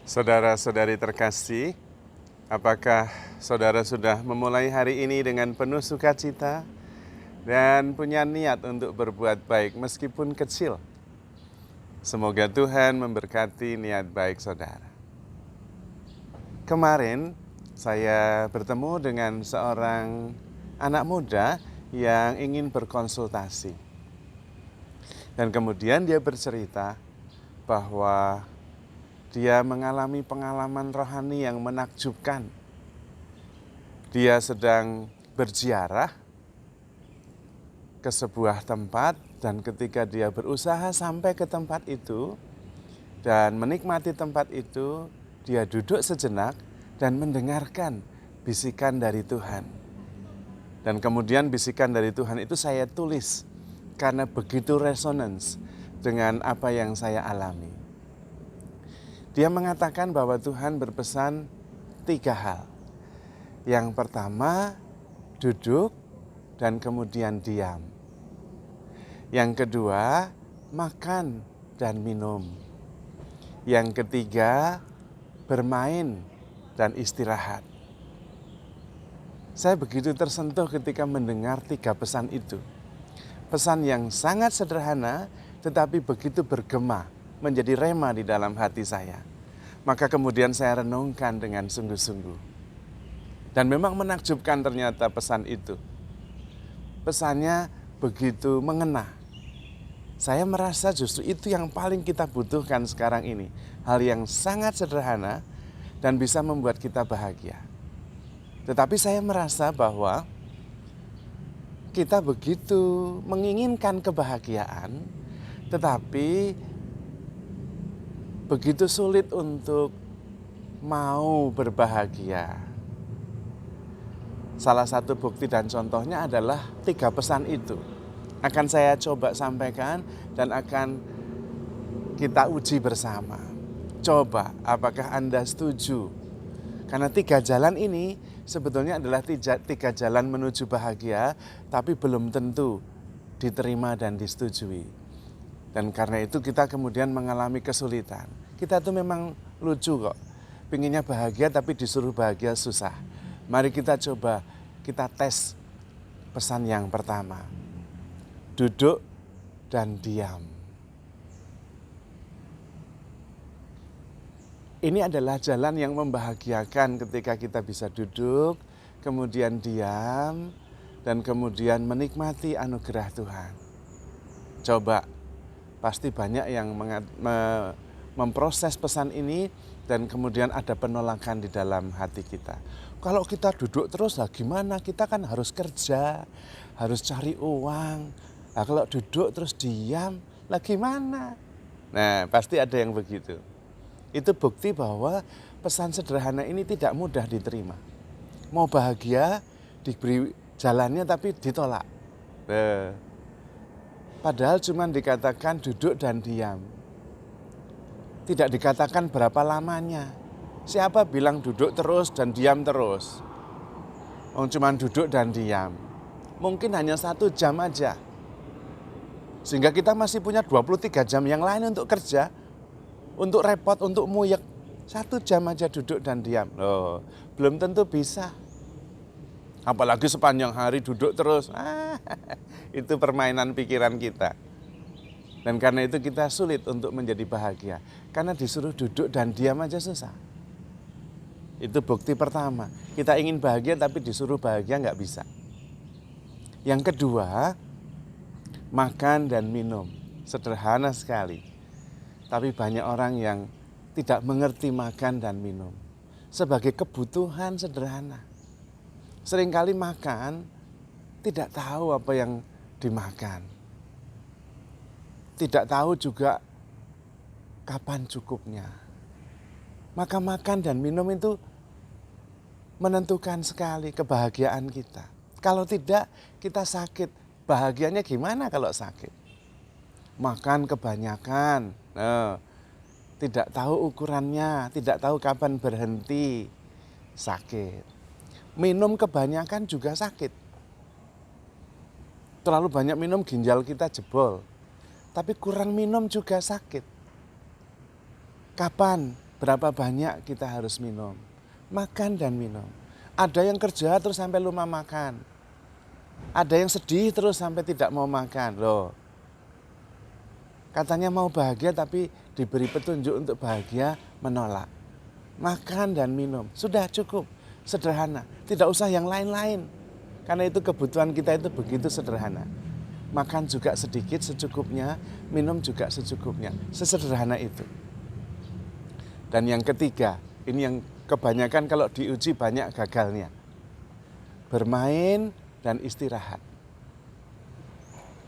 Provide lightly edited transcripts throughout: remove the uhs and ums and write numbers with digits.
Saudara-saudari terkasih, apakah saudara sudah memulai hari ini dengan penuh sukacita dan punya niat untuk berbuat baik meskipun kecil? Semoga Tuhan memberkati niat baik saudara. Kemarin saya bertemu dengan seorang anak muda yang ingin berkonsultasi. Dan kemudian dia bercerita bahwa dia mengalami pengalaman rohani yang menakjubkan. Dia sedang berziarah ke sebuah tempat dan ketika dia berusaha sampai ke tempat itu dan menikmati tempat itu, dia duduk sejenak dan mendengarkan bisikan dari Tuhan. Dan kemudian bisikan dari Tuhan itu saya tulis karena begitu resonance dengan apa yang saya alami. Dia mengatakan bahwa Tuhan berpesan 3 hal. Yang pertama, duduk dan kemudian diam. Yang kedua, makan dan minum. Yang ketiga, bermain dan istirahat. Saya begitu tersentuh ketika mendengar 3 pesan itu. Pesan yang sangat sederhana tetapi begitu bergema menjadi rema di dalam hati saya. Maka kemudian saya renungkan dengan sungguh-sungguh. Dan memang menakjubkan ternyata pesan itu. Pesannya begitu mengena. Saya merasa justru itu yang paling kita butuhkan sekarang ini. Hal yang sangat sederhana dan bisa membuat kita bahagia. Tetapi saya merasa bahwa kita begitu menginginkan kebahagiaan, tetapi begitu sulit untuk mau berbahagia. Salah satu bukti dan contohnya adalah 3 pesan itu. Akan saya coba sampaikan dan akan kita uji bersama. Coba, apakah Anda setuju? Karena 3 jalan ini sebetulnya adalah 3 jalan menuju bahagia, tapi belum tentu diterima dan disetujui. Dan karena itu kita kemudian mengalami kesulitan. Kita tuh memang lucu kok, pinginnya bahagia tapi disuruh bahagia susah. Mari kita coba, kita tes pesan yang pertama. Duduk dan diam. Ini adalah jalan yang membahagiakan ketika kita bisa duduk, kemudian diam, dan kemudian menikmati anugerah Tuhan. Coba, pasti banyak yang memproses pesan ini dan kemudian ada penolakan di dalam hati kita. Kalau kita duduk terus, lah gimana? Kita kan harus kerja, harus cari uang. Nah, kalau duduk terus diam, lah gimana? Nah, pasti ada yang begitu. Itu bukti bahwa pesan sederhana ini tidak mudah diterima. Mau bahagia, diberi jalannya tapi ditolak. Padahal cuma dikatakan duduk dan diam. Tidak dikatakan berapa lamanya. Siapa bilang duduk terus dan diam terus? Cuma duduk dan diam. Mungkin hanya 1 jam aja. Sehingga kita masih punya 23 jam yang lain untuk kerja. Untuk repot, untuk muyek, 1 jam aja duduk dan diam. Loh, belum tentu bisa. Apalagi sepanjang hari duduk terus. Itu permainan pikiran kita. Dan karena itu kita sulit untuk menjadi bahagia. Karena disuruh duduk dan diam aja susah. Itu bukti pertama. Kita ingin bahagia tapi disuruh bahagia nggak bisa. Yang kedua, makan dan minum. Sederhana sekali. Tapi banyak orang yang tidak mengerti makan dan minum sebagai kebutuhan sederhana. Seringkali makan tidak tahu apa yang dimakan. Tidak tahu juga kapan cukupnya. Maka makan dan minum itu menentukan sekali kebahagiaan kita. Kalau tidak, kita sakit. Bahagianya gimana kalau sakit? Makan kebanyakan, tidak tahu ukurannya, tidak tahu kapan berhenti, sakit. Minum kebanyakan juga sakit. Terlalu banyak minum ginjal kita jebol, tapi kurang minum juga sakit. Kapan Berapa banyak kita harus minum? Makan dan minum. Ada yang kerja terus sampai lupa makan. Ada yang sedih terus sampai tidak mau makan. Loh, katanya mau bahagia tapi diberi petunjuk untuk bahagia menolak. Makan dan minum, sudah cukup, sederhana. Tidak usah yang lain-lain. Karena itu kebutuhan kita itu begitu sederhana. Makan juga sedikit secukupnya, minum juga secukupnya. Sesederhana itu. Dan yang ketiga, ini yang kebanyakan kalau diuji banyak gagalnya. Bermain dan istirahat.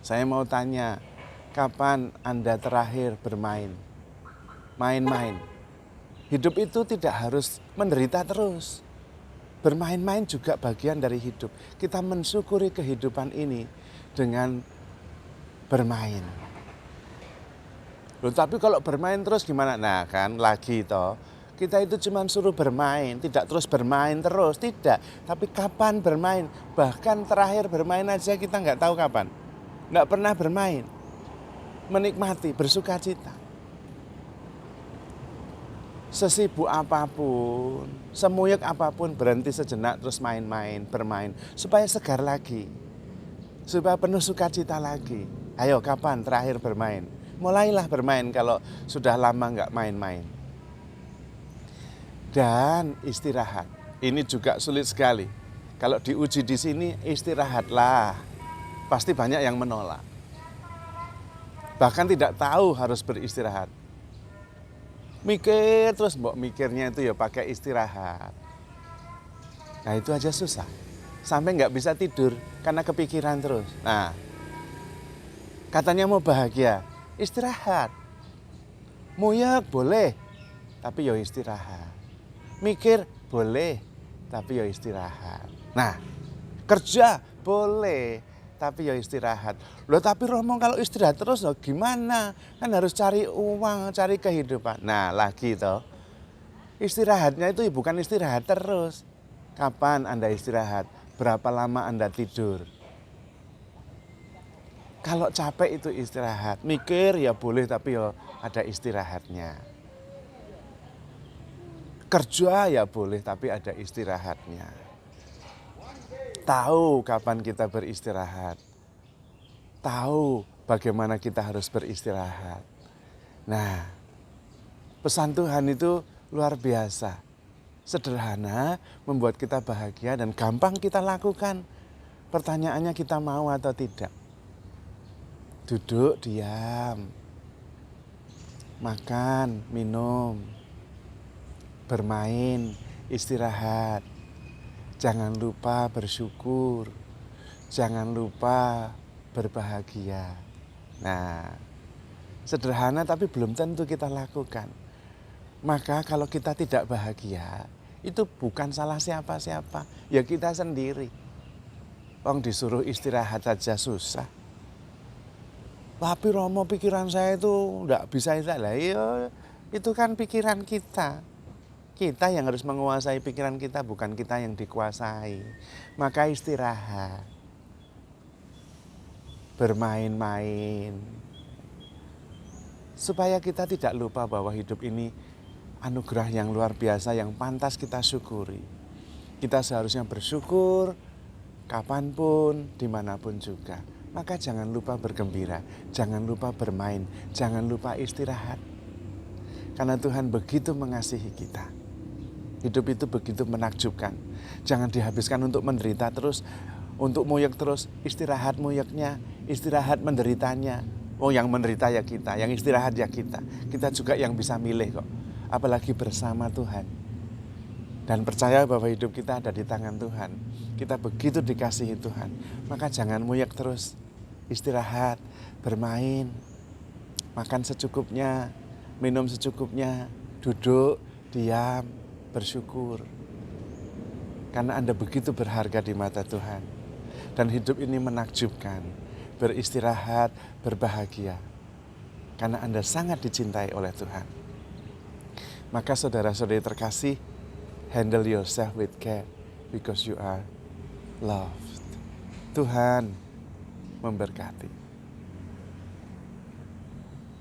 Saya mau tanya, kapan Anda terakhir bermain? Main-main. Hidup itu tidak harus menderita terus. Bermain-main juga bagian dari hidup. Kita mensyukuri kehidupan ini dengan bermain. Loh, tapi kalau bermain terus gimana? Nah kan lagi toh, kita itu cuma suruh bermain, tidak terus bermain terus, tidak. Tapi kapan bermain? Bahkan terakhir bermain aja kita nggak tahu kapan. Nggak pernah bermain. Menikmati, bersuka cita. Sesibuk apapun, semuyek apapun, berhenti sejenak terus main-main, bermain. Supaya segar lagi, supaya penuh sukacita lagi. Ayo kapan terakhir bermain? Mulailah bermain kalau sudah lama nggak main-main. Dan istirahat. Ini juga sulit sekali. Kalau diuji di sini istirahatlah. Pasti banyak yang menolak. Bahkan tidak tahu harus beristirahat. Mikir terus, mbok mikirnya itu ya pakai istirahat. Nah itu aja susah. Sampai nggak bisa tidur karena kepikiran terus. Nah, katanya mau bahagia. Istirahat. Muyak boleh, tapi ya istirahat. Mikir boleh, tapi ya istirahat. Nah, kerja boleh, tapi ya istirahat. Loh tapi Romo kalau istirahat terus loh gimana? Kan harus cari uang, cari kehidupan. Nah lagi toh, istirahatnya itu bukan istirahat terus. Kapan Anda istirahat? Berapa lama Anda tidur? Kalau capek itu istirahat, mikir ya boleh tapi ya ada istirahatnya. Kerja ya boleh tapi ada istirahatnya. Tahu kapan kita beristirahat. Tahu bagaimana kita harus beristirahat. Nah, pesan Tuhan itu luar biasa. Sederhana, membuat kita bahagia dan gampang kita lakukan. Pertanyaannya kita mau atau tidak. Duduk, diam, makan, minum, bermain, istirahat. Jangan lupa bersyukur, jangan lupa berbahagia. Nah, sederhana tapi belum tentu kita lakukan. Maka kalau kita tidak bahagia, itu bukan salah siapa-siapa, ya kita sendiri. Wong disuruh istirahat saja susah. Tapi Romo pikiran saya itu enggak bisa istirahat. Iya, itu kan pikiran kita. Kita yang harus menguasai pikiran kita, bukan kita yang dikuasai. Maka istirahat. Bermain-main. Supaya kita tidak lupa bahwa hidup ini anugerah yang luar biasa yang pantas kita syukuri. Kita seharusnya bersyukur kapanpun, dimanapun juga. Maka jangan lupa bergembira, jangan lupa bermain, jangan lupa istirahat. Karena Tuhan begitu mengasihi kita. Hidup itu begitu menakjubkan. Jangan dihabiskan untuk menderita terus, untuk muyek terus. Istirahat muyeknya, istirahat menderitanya. Oh yang menderita ya kita, yang istirahat ya kita. Kita juga yang bisa milih kok. Apalagi bersama Tuhan. Dan percaya bahwa hidup kita ada di tangan Tuhan. Kita begitu dikasihi Tuhan. Maka jangan muyek terus. Istirahat, bermain, makan secukupnya, minum secukupnya, duduk, diam, bersyukur. Karena Anda begitu berharga di mata Tuhan. Dan hidup ini menakjubkan. Beristirahat, berbahagia. Karena Anda sangat dicintai oleh Tuhan. Maka saudara-saudari terkasih, handle yourself with care because you are loved. Tuhan memberkati.